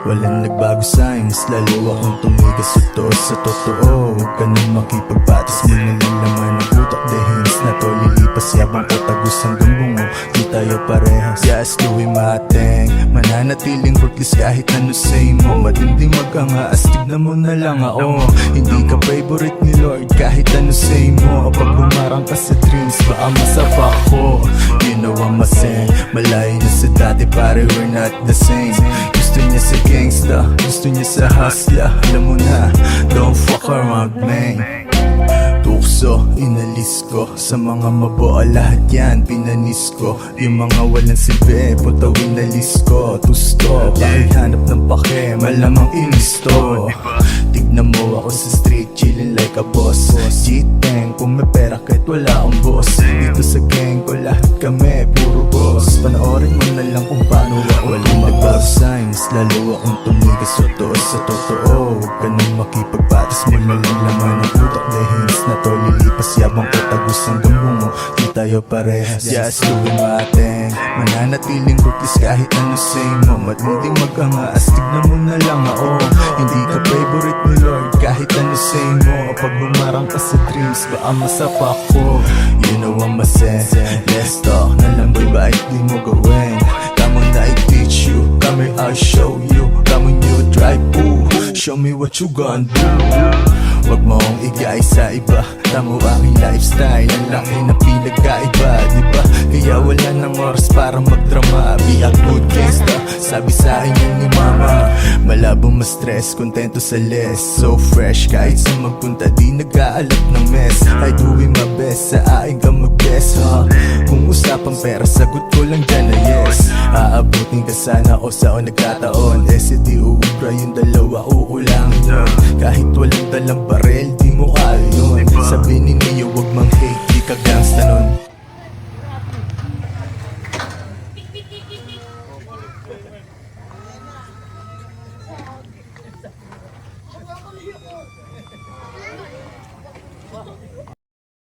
Walang nagbago sa'yo, mas lalo akong tumigas sa totoo. Huwag ka nang makipagpatis mo na lang laman ng utak. Dehins na to lilipas yabang katagos hanggang bungo. Di tayo parehas, yes, gawin mateng mananatiling rootless kahit ano say mo. Matinding mag-angaas, tignan mo na lang ako. Hindi ka favorite ni Lord kahit ano say mo. Pag bumarang ka sa dreams, baka masapa ko. You know I'm a saint, malayo na sa dati pare, we're not the same. Gusto niya sa gangsta, gusto niya sa hustler. Alam mo na, don't fuck around man. Tukso, inalis ko sa mga mabuo, lahat yan pinanis ko. Yung mga walang silbi, punta winalis ko. Tusto, bakit hanap ng pake, malamang inisto. Tignan mo ako sa street, chillin' like a boss. G-Tang, kung may pera kahit wala akong boss. Dito sa gang ko lahat kami, puro boss. Panoorin mo na lang kung paano ako walang nagbago sa'yo, mas lalo akong tumigas sa totoo. Huwag ka nang makipagpatis mo na lang laman ng utak. Dehins na to lilipas yabang katagos hanggang bungo. Di tayo parehas, yes, gawin mateng mananatiling rootless kahit ano say mo. Matinding mag-angaas, tignan mo na lang ako. Hindi ka favorite ni Lord kahit ano say mo. Pag bumarang ka sa dreams, baka masapa ko. You know I'm a saint, let's talk na lang boy, bakit di mo gawin? Come on, I teach you, come here, I'll show you. Come on, you try, ooh, show me what you gonna do. Wag mo akong igay sa iba, tamo aking lifestyle. Ang laki na pinagkaiba, diba? Kaya wala nang oras para magdrama. Be a good gangsta, sabi sa akin yun ni mama. Malabo ma-stress, kontento sa less. So fresh, kahit sa magpunta di nag-aalap ng mess. I doing my best, sa akin ka mag-best, ha? Kung usapang pera, sagot ko lang dyan na yes. Aabutin ka sana o sa o nagkataon. Eh, di uubra yung dalawa, uulangin nun. Kahit walang dalang barel, di mo kaya